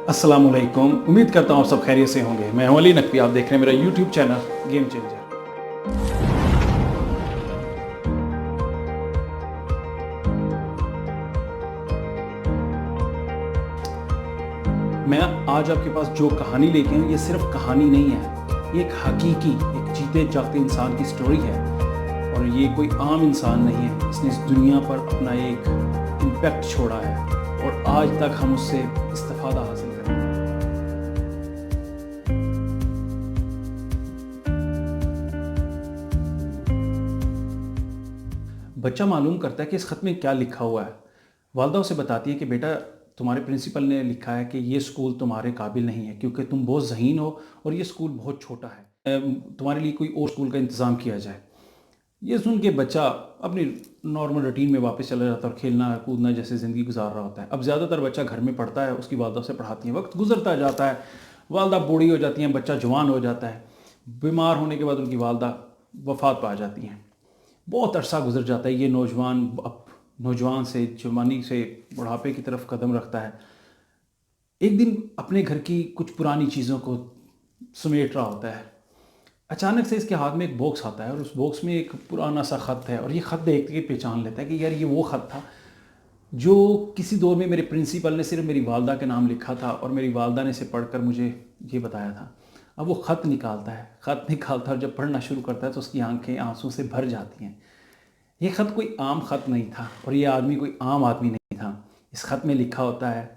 अस्सलाम वालेकुम। उम्मीद करता हूँ आप सब खैरियत से होंगे। मैं हूं अली नकवी, आप देख रहे हैं मेरा यूट्यूब चैनल गेम चेंजर। मैं आज आपके पास जो कहानी लेके आऊँ, ये सिर्फ कहानी नहीं है, ये एक हकीकी, एक जीते जागते इंसान की स्टोरी है। और ये कोई आम इंसान नहीं है, इसने इस दुनिया पर अपना एक इम्पैक्ट छोड़ा है और आज तक हम उससे इस्तिफादा हासिल करें। बच्चा मालूम करता है कि इस ख़त में क्या लिखा हुआ है। वालदा उसे बताती है कि बेटा, तुम्हारे प्रिंसिपल ने लिखा है कि ये स्कूल तुम्हारे काबिल नहीं है क्योंकि तुम बहुत ज़हीन हो और ये स्कूल बहुत छोटा है। तुम्हारे लिए कोई और स्कूल का इंतज़ाम किया जाए। ये सुन के बच्चा अपनी नॉर्मल रूटीन में वापस चला जाता है और खेलना कूदना जैसे ज़िंदगी गुजार रहा होता है। अब ज़्यादातर बच्चा घर में पढ़ता है, उसकी वालदा से पढ़ाती है। वक्त गुजरता जाता है, वालदा बूढ़ी हो जाती हैं, बच्चा जवान हो जाता है। बीमार होने के बाद उनकी वालदा वफ़ात पा जाती हैं। बहुत अरसा गुजर जाता है। ये नौजवान अब नौजवान से जवानी से बुढ़ापे की तरफ कदम रखता है। एक दिन अपने घर की कुछ पुरानी चीज़ों को समेट रहा होता है। अचानक से इसके हाथ में एक बॉक्स आता है और उस बॉक्स में एक पुराना सा ख़त है। और ये ख़त देख के पहचान लेता है कि यार, ये वो ख़त था जो किसी दौर में मेरे प्रिंसिपल ने सिर्फ मेरी वालदा के नाम लिखा था और मेरी वालदा ने इसे पढ़कर मुझे ये बताया था। अब वो ख़त निकालता है और जब पढ़ना शुरू करता है तो उसकी आंखें आंसू से भर जाती हैं। ये ख़त कोई आम ख़त नहीं था और ये आदमी कोई आम आदमी नहीं था। इस ख़त में लिखा होता है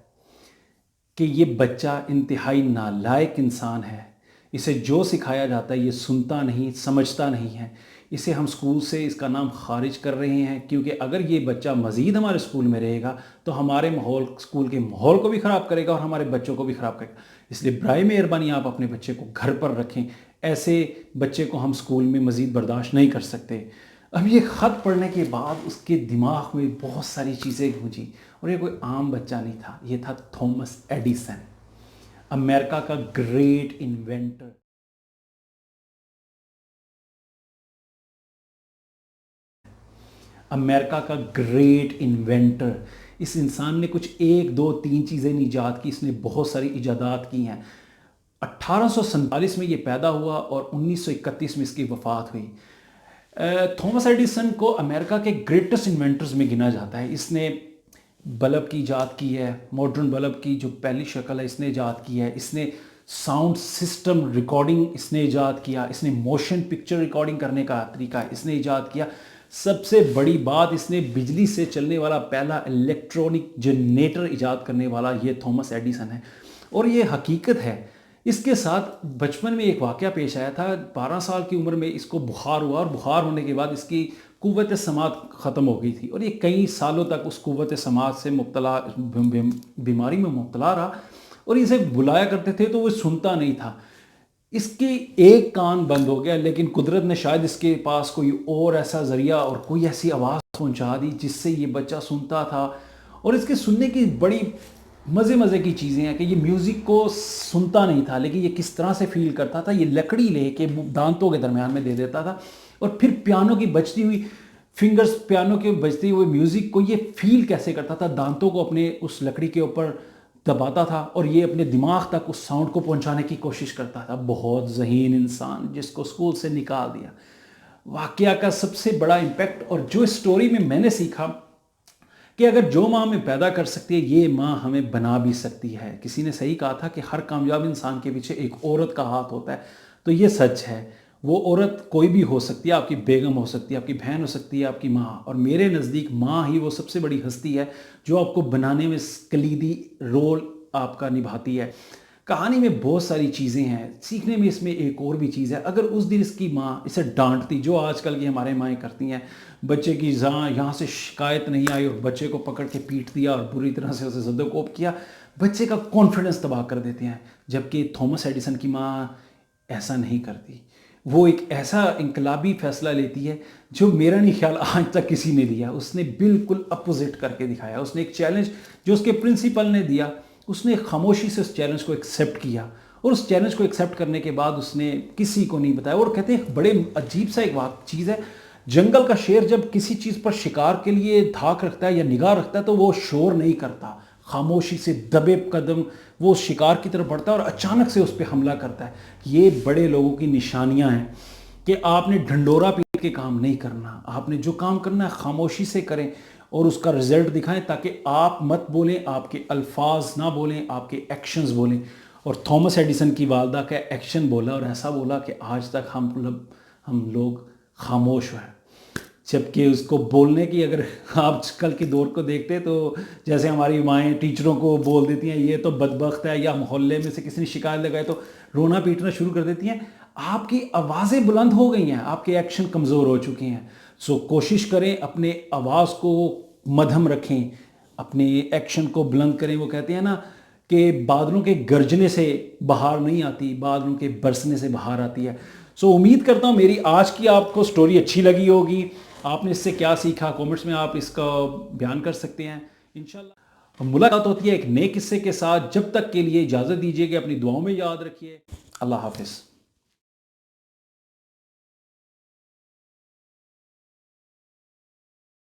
कि ये बच्चा इंतहाई नालायक इंसान है। इसे जो सिखाया जाता है ये सुनता नहीं, समझता नहीं है। इसे हम स्कूल से इसका नाम खारिज कर रहे हैं क्योंकि अगर ये बच्चा मज़ीद हमारे स्कूल में रहेगा तो हमारे माहौल, स्कूल के माहौल को भी ख़राब करेगा और हमारे बच्चों को भी ख़राब करेगा। इसलिए बराए मेहरबानी आप अपने बच्चे को घर पर रखें। ऐसे बच्चे को हम स्कूल में मज़ीद बर्दाश्त नहीं कर सकते। अब ये ख़त पढ़ने के बाद उसके दिमाग में बहुत सारी चीज़ें गूंजी। और ये कोई आम बच्चा नहीं था, ये था थॉमस एडिसन, अमेरिका का ग्रेट इन्वेंटर। अमेरिका का ग्रेट इन्वेंटर। इस इंसान ने कुछ एक दो तीन चीज़ें नहीं ईजाद की, इसने बहुत सारी इजादात की हैं। 1847 में ये पैदा हुआ और 1931 में इसकी वफ़ात हुई। थॉमस एडिसन को अमेरिका के ग्रेटेस्ट इन्वेंटर्स में गिना जाता है। इसने बल्ब की ईजाद की है, मॉडर्न बल्ब की जो पहली शक्ल है इसने ईजाद की है। इसने साउंड सिस्टम रिकॉर्डिंग इसने ईजाद किया। इसने मोशन पिक्चर रिकॉर्डिंग करने का तरीका इसने ईजाद किया। सबसे बड़ी बात, इसने बिजली से चलने वाला पहला इलेक्ट्रॉनिक जनरेटर ईजाद करने वाला ये थॉमस एडिसन है। और ये हकीकत है। इसके साथ बचपन में एक वाक़या पेश आया था। 12 साल की उम्र में इसको बुखार हुआ और बुखार होने के बाद इसकी कुव्वत समात ख़त्म हो गई थी और ये कई सालों तक उस कुव्वत समात से मुब्तला बीमारी में मुब्तला रहा। और इसे बुलाया करते थे तो वो सुनता नहीं था। इसकी एक कान बंद हो गया, लेकिन कुदरत ने शायद इसके पास कोई और ऐसा ज़रिया और कोई ऐसी आवाज़ पहुंचा दी जिससे ये बच्चा सुनता था। और इसके सुनने की बड़ी मज़े की चीज़ें हैं कि ये म्यूज़िक को सुनता नहीं था, लेकिन ये किस तरह से फील करता था। ये लकड़ी लेके दांतों के दरमियान में दे देता था और फिर पियानो की बजती हुई फिंगर्स, पियानो के बजते हुए म्यूज़िक को ये फील कैसे करता था। दांतों को अपने उस लकड़ी के ऊपर दबाता था और ये अपने दिमाग तक उस साउंड को पहुंचाने की कोशिश करता था। बहुत ज़हीन इंसान जिसको स्कूल से निकाल दिया। वाक़या का सबसे बड़ा इम्पैक्ट और जो स्टोरी में मैंने सीखा कि अगर जो माँ हमें पैदा कर सकती है, ये माँ हमें बना भी सकती है। किसी ने सही कहा था कि हर कामयाब इंसान के पीछे एक औरत का हाथ होता है, तो ये सच है। वो औरत कोई भी हो सकती है, आपकी बेगम हो सकती है, आपकी बहन हो सकती है, आपकी माँ। और मेरे नज़दीक माँ ही वो सबसे बड़ी हस्ती है जो आपको बनाने में कलीदी रोल आपका निभाती है। कहानी में बहुत सारी चीज़ें हैं, सीखने में इसमें एक और भी चीज़ है। अगर उस दिन इसकी माँ इसे डांटती, जो आजकल की हमारे माएँ करती हैं, बच्चे की यहाँ से शिकायत नहीं आई और बच्चे को पकड़ के पीट दिया और बुरी तरह से उसे ज़द्दोकोब किया, बच्चे का कॉन्फिडेंस तबाह कर देते हैं। जबकि थॉमस एडिसन की माँ ऐसा नहीं करती। वो एक ऐसा इनकलाबी फ़ैसला लेती है जो मेरा नहीं ख्याल आज तक किसी ने लिया। उसने बिल्कुल अपोजिट करके दिखाया। उसने एक चैलेंज जो उसके प्रिंसिपल ने दिया, उसने खामोशी से उस चैलेंज को एक्सेप्ट किया और उस चैलेंज को एक्सेप्ट करने के बाद उसने किसी को नहीं बताया। और कहते हैं बड़े अजीब सा एक चीज़ है, जंगल का शेर जब किसी चीज़ पर शिकार के लिए धाक रखता है या निगाह रखता है तो वो शोर नहीं करता, خاموشی سے دبے قدم وہ شکار کی طرف بڑھتا ہے اور اچانک سے اس پہ حملہ کرتا ہے. یہ بڑے لوگوں کی نشانیاں ہیں کہ آپ نے ڈھنڈورا پیٹ کے کام نہیں کرنا. آپ نے جو کام کرنا ہے خاموشی سے کریں اور اس کا رزلٹ دکھائیں، تاکہ آپ مت بولیں، آپ کے الفاظ نہ بولیں، آپ کے ایکشنز بولیں. اور تھامس ایڈیسن کی والدہ کا ایکشن بولا اور ایسا بولا کہ آج تک ہم لوگ خاموش ہیں. جبکہ اس کو بولنے کی اگر آج کل کے دور کو دیکھتے تو جیسے ہماری مائیں ٹیچروں کو بول دیتی ہیں یہ تو بدبخت ہے، یا محلے میں سے کسی نے شکایت لگائے تو رونا پیٹنا شروع کر دیتی ہیں. آپ کی آوازیں بلند ہو گئی ہیں، آپ کے ایکشن کمزور ہو چکے ہیں. سو کوشش کریں اپنے آواز کو مدھم رکھیں، اپنے ایکشن کو بلند کریں. وہ کہتے ہیں نا کہ بادلوں کے گرجنے سے بہار نہیں آتی، بادلوں کے برسنے سے بہار آتی ہے. سو امید کرتا ہوں میری آج کی آپ کو سٹوری اچھی لگی ہوگی. آپ نے اس سے کیا سیکھا کامنٹس میں آپ اس کا بیان کر سکتے ہیں. انشاءاللہ ملاقات ہوتی ہے ایک نئے قصے کے ساتھ. جب تک کے لیے اجازت دیجیے کہ اپنی دعاؤں میں یاد رکھیے. اللہ حافظ.